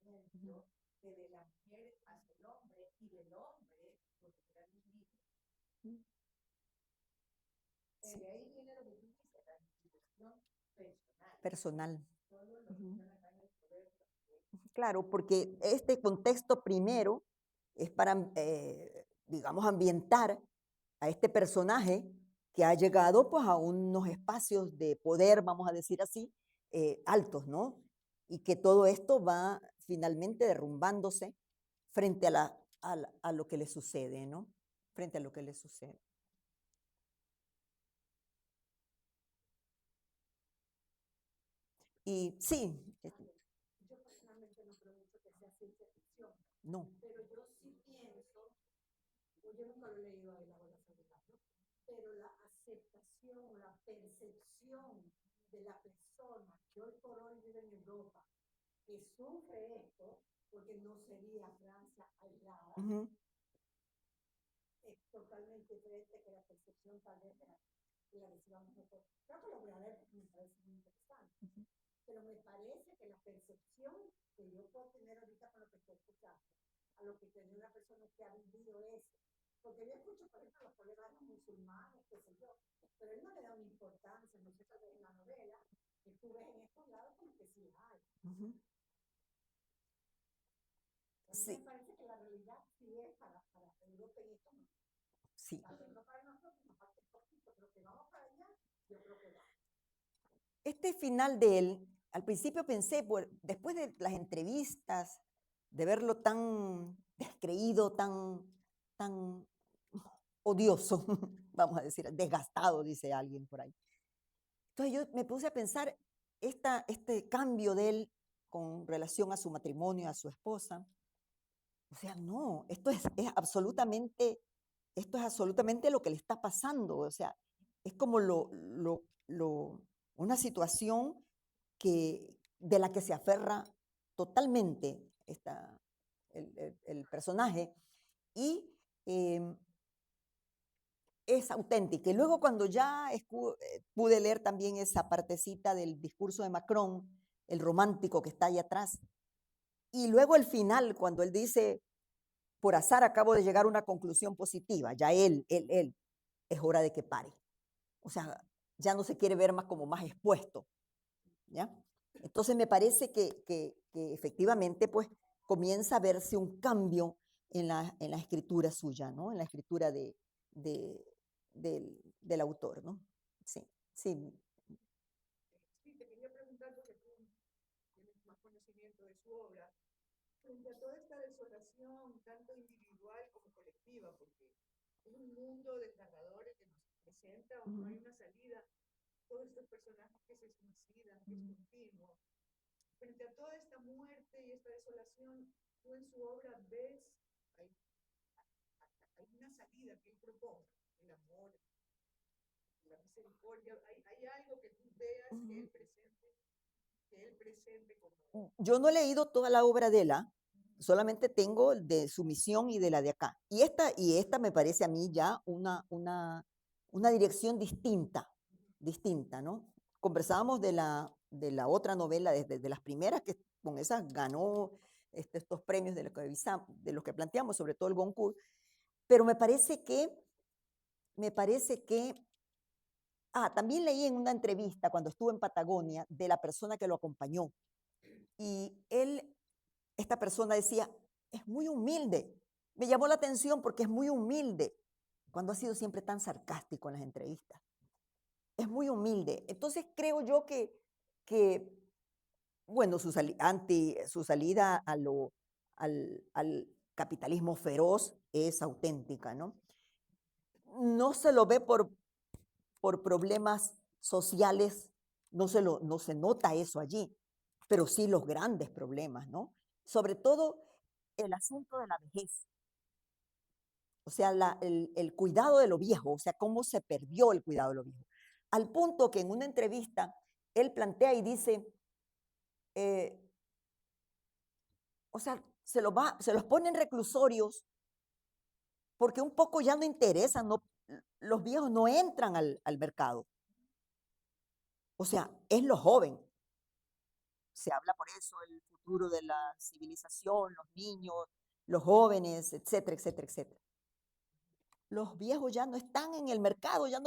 C: sometimiento que de la mujer hacia el hombre y del hombre por recuperar los libros.
B: Sí.
C: De ahí viene lo que tú dices, la institución personal.
B: Personal.
C: Todo lo que están acá en el poder.
B: Claro, porque este contexto primero es para, digamos, ambientar a este personaje que ha llegado pues a unos espacios de poder, vamos a decir así, altos, ¿no? Y que todo esto va finalmente derrumbándose frente a lo que le sucede, ¿no? Frente a lo que le sucede. Y sí.
C: Yo personalmente no creo mucho que sea ciencia ficción.
B: No.
C: Pero yo sí pienso, pues yo nunca lo he leído a él ahora, ¿no? Pero la aceptación, la percepción de la persona que hoy por hoy vive en Europa, que sufre esto, porque no sería Francia aislada, es totalmente diferente que la percepción tal vez de la recibamos nosotros. Creo que lo voy a leer porque me parece muy interesante. Pero me parece que la percepción que yo puedo tener ahorita con lo que estoy escuchando, a lo que tiene una persona que ha vivido eso, porque yo escucho, por ejemplo, los problemas de los musulmanes, qué sé yo, pero él no le da una importancia, no sé, tal vez en la novela, que tú ves en estos lados como que sí hay. Sí. Me parece que la realidad sí es para Europa en esto, no.
B: Sí.
C: Tal vez no para nosotros, nos falta un poquito, pero que vamos para allá, yo creo que va.
B: Este final de él, al principio pensé, después de las entrevistas, de verlo tan descreído, tan odioso, vamos a decir, desgastado, dice alguien por ahí. Entonces yo me puse a pensar este cambio de él con relación a su matrimonio, a su esposa. O sea, no, esto es absolutamente lo que le está pasando. O sea, es como una situación de la que se aferra totalmente el personaje y es auténtica. Y luego cuando ya pude leer también esa partecita del discurso de Macron, el romántico que está ahí atrás, y luego el final, cuando él dice, por azar acabo de llegar a una conclusión positiva, ya él, es hora de que pare. O sea, ya no se quiere ver más como más expuesto, ¿ya? Entonces me parece que efectivamente pues comienza a verse un cambio en la escritura suya, ¿no? En la escritura del autor, ¿no? Sí, sí.
C: Sí, te quería preguntar porque tú tienes más conocimiento de su obra. Frente a toda esta desolación, tanto individual como colectiva, porque es un mundo de narradores que nos presenta, o no hay una salida, todos estos personajes que se suicidan, que es continuo. Frente a toda esta muerte y esta desolación, tú en su obra ves, hay una salida que él propone, el amor, la misericordia, hay algo que tú veas que él presente como...
B: Yo no he leído toda la obra de él, solamente tengo de su misión y de la de acá. Y esta me parece a mí ya una dirección distinta, ¿no? Conversábamos de la otra novela, de las primeras, que con esas ganó estos premios de los que planteamos, sobre todo el Goncourt, pero me parece que también leí en una entrevista cuando estuve en Patagonia de la persona que lo acompañó. Y esta persona decía, es muy humilde. Me llamó la atención porque es muy humilde. cuando ha sido siempre tan sarcástico en las entrevistas. Es muy humilde. Entonces creo yo que bueno, su salida al capitalismo feroz es auténtica, ¿no? No se lo ve por problemas sociales, no se nota eso allí, pero sí los grandes problemas, ¿no? Sobre todo el asunto de la vejez, o sea, el cuidado de lo viejo, o sea, cómo se perdió el cuidado de lo viejo. Al punto que en una entrevista él plantea y dice, eh, o sea, se los pone en reclusorios porque un poco ya no interesan, no, los viejos no entran al mercado. O sea, es lo joven. Se habla por eso el futuro de la civilización, los niños, los jóvenes, etcétera, etcétera, etcétera. Los viejos ya no están en el mercado, ya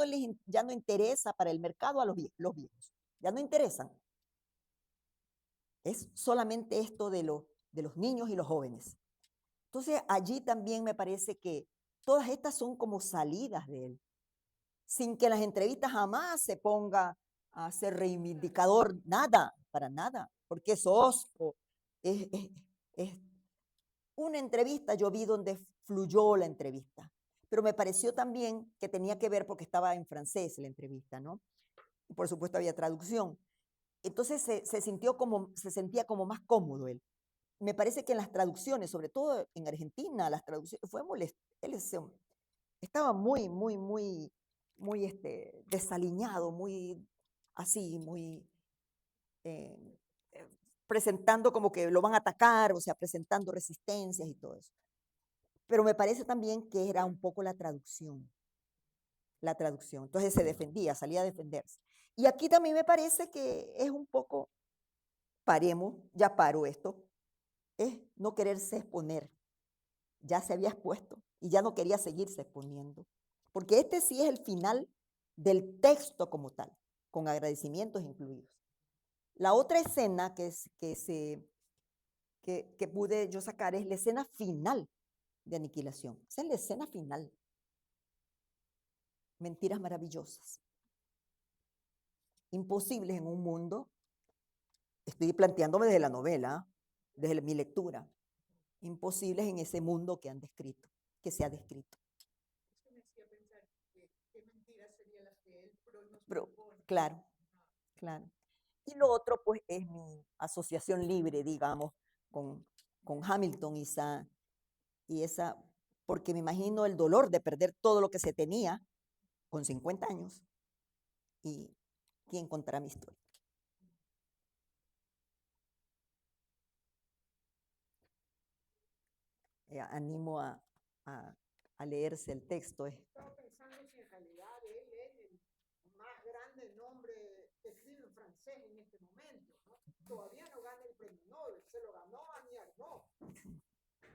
B: no interesa para el mercado a los viejos, ya no interesan. Es solamente esto de los niños y los jóvenes. Entonces, allí también me parece que todas estas son como salidas de él, sin que en las entrevistas jamás se ponga a ser reivindicador, nada, para nada, porque es hosco. Es, es- es una entrevista, yo vi donde fluyó la entrevista, pero me pareció también que tenía que ver porque estaba en francés la entrevista, ¿no? Y por supuesto había traducción. Entonces se sentía como más cómodo él. Me parece que en las traducciones, sobre todo en Argentina, las traducciones, fue molesto. Estaba muy desaliñado, muy así, muy eh, eh, presentando como que lo van a atacar, o sea, presentando resistencias y todo eso. Pero me parece también que era un poco la traducción, la traducción. Entonces se defendía, salía a defenderse. Y aquí también me parece que es un poco, paremos, ya paro esto, es no quererse exponer. Ya se había expuesto y ya no quería seguirse exponiendo. Porque este sí es el final del texto como tal, con agradecimientos incluidos. La otra escena que pude yo sacar es la escena final de aniquilación. Esa es la escena final. Mentiras maravillosas. Imposibles en un mundo. Estoy planteándome desde la novela, desde mi lectura. Imposibles en ese mundo que han descrito, que se ha descrito.
C: Eso me hacía pensar que qué mentiras serían las que él nos
B: Pero,
C: propone.
B: claro, claro. Y lo otro, pues, es mi asociación libre, digamos, con Hamilton y esa, porque me imagino el dolor de perder todo lo que se tenía con 50 años y quién contará mi historia. Animo a leerse el texto.
C: Estaba pensando si en realidad él es el más grande nombre que escribe en francés en este momento, ¿no? Todavía no gana el premio Nobel, se lo ganó a Arnaud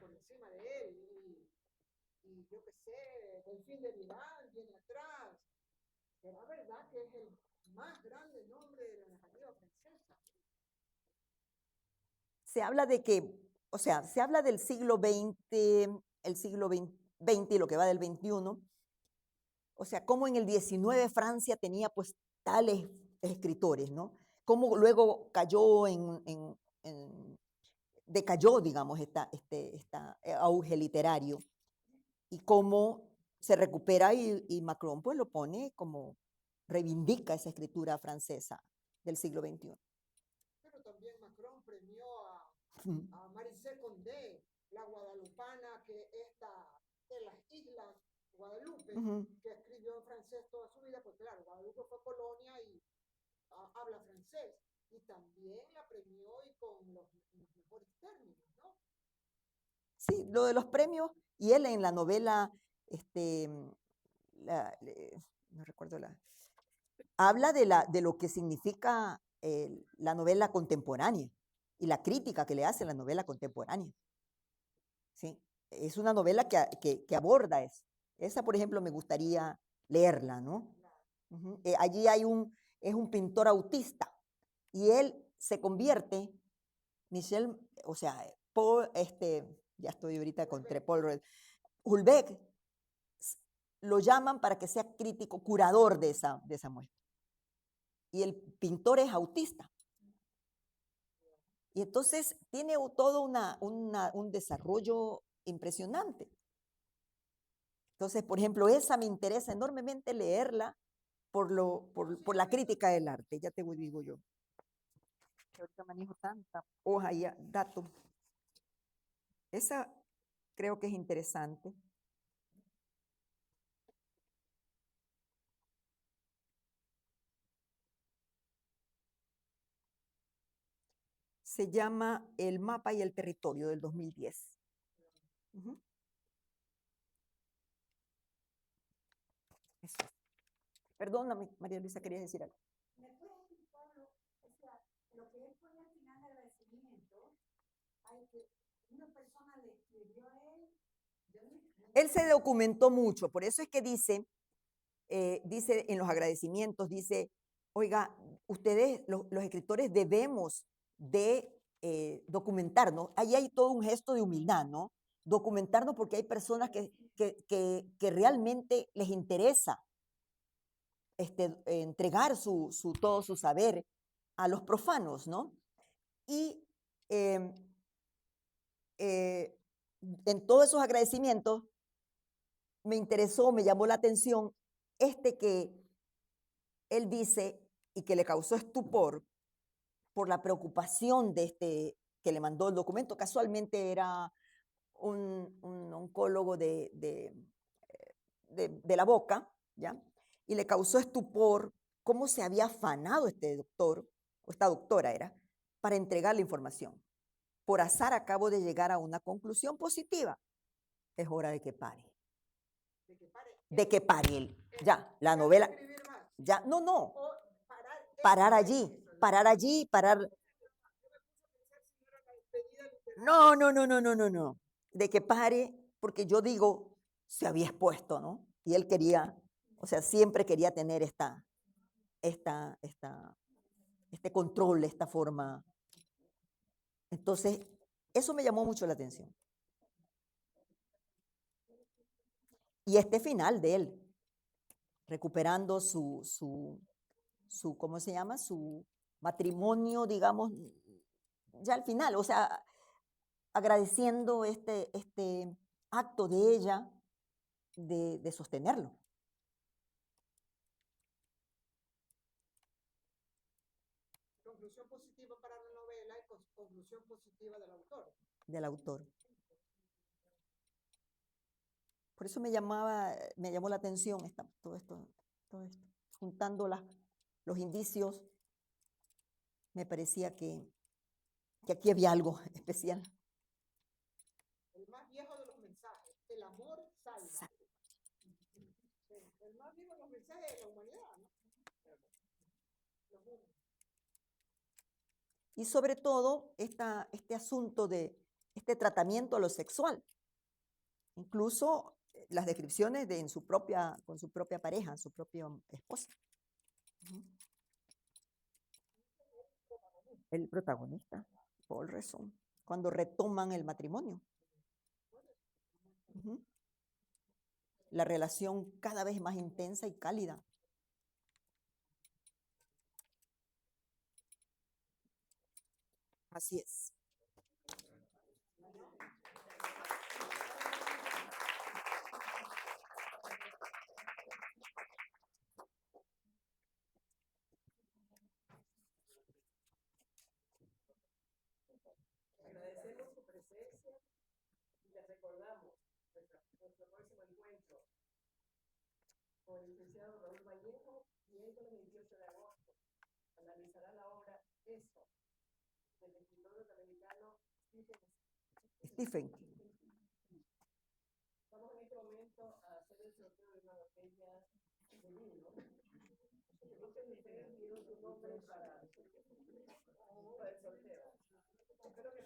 C: por encima de él. Y yo qué sé, Delfín de Vigan viene atrás. ¿Será verdad que es el más grande nombre de la narrativa francesa?
B: Se habla de que, o sea, se habla del siglo XX, el siglo XX y lo que va del XXI. O sea, cómo en el XIX Francia tenía pues tales escritores, ¿no? Cómo luego cayó decayó, digamos, esta auge literario y cómo se recupera y Macron pues lo pone como reivindica esa escritura francesa del siglo XXI.
C: Pero también Macron premió a Maricé Condé, la guadalupana que está de las islas Guadalupe, que escribió en francés toda su vida, pues claro, Guadalupe fue colonia y habla francés. Y también la premió y con los mejores términos, ¿no?
B: Sí, lo de los premios, y él en la novela, no recuerdo habla de lo que significa la novela contemporánea y la crítica que le hace a la novela contemporánea. ¿Sí? Es una novela que aborda eso. Esa, por ejemplo, me gustaría leerla, ¿no? Allí es un pintor autista y él se convierte, Michel, o sea, Paul, ya estoy ahorita contra Paul Hulbeck lo llaman para que sea crítico, curador de esa muestra. Y el pintor es autista. Y entonces tiene todo un desarrollo impresionante. Entonces, por ejemplo, esa me interesa enormemente leerla por la crítica del arte, ya te digo yo. Ahorita manejo tanta hoja y datos. Esa creo que es interesante. Se llama El mapa y el territorio del 2010. Uh-huh. Eso. Perdóname, María Luisa, quería decir algo.
D: ¿Me puedes explicarlo? O sea, lo que él pone al final del agradecimiento, hay que una persona le escribió a él.
B: Él se documentó mucho, por eso es que dice en los agradecimientos, dice, oiga, ustedes, los escritores, debemos de documentarnos. Ahí hay todo un gesto de humildad, ¿no? Documentarnos porque hay personas que realmente les interesa entregar todo su saber a los profanos, ¿no? Y en todos esos agradecimientos me interesó, me llamó la atención que él dice y que le causó estupor por la preocupación de que le mandó el documento. Casualmente era un oncólogo de la boca, ¿ya? Y le causó estupor cómo se había afanado este doctor, o esta doctora era, para entregar la información. Por azar acabo de llegar a una conclusión positiva. Es hora de que pare. De que pare él. Ya, la novela. Ya, no. Parar allí. No. De que pare, porque yo digo, se había expuesto, ¿no? Y él quería, o sea, siempre quería tener este control, esta forma. Entonces, eso me llamó mucho la atención. Y este final de él, recuperando su ¿cómo se llama? Su matrimonio, digamos, ya al final, o sea, agradeciendo este acto de ella de sostenerlo.
C: Conclusión positiva para la novela y conclusión positiva del autor.
B: Del autor. Por eso me llamó la atención todo esto. Juntando los indicios, me parecía que aquí había algo especial.
C: El más viejo de los mensajes, el amor salva. El más viejo de los mensajes de la humanidad, ¿no?
B: Y sobre todo, este asunto de este tratamiento a lo sexual. Incluso las descripciones con su propia pareja, su propia esposa. El protagonista, Paul Rezón, cuando retoman el matrimonio. La relación cada vez más intensa y cálida. Así es.
A: Agradecemos su presencia y les recordamos nuestro próximo encuentro con el licenciado Raúl Vallejo, miércoles 28 de agosto. Analizará la obra Eso, del escritor norteamericano
B: Stephen.
A: Vamos en este momento a hacer el sorteo de una botella de vino. Muchos de ustedes dieron su nombre para el sorteo. Espero que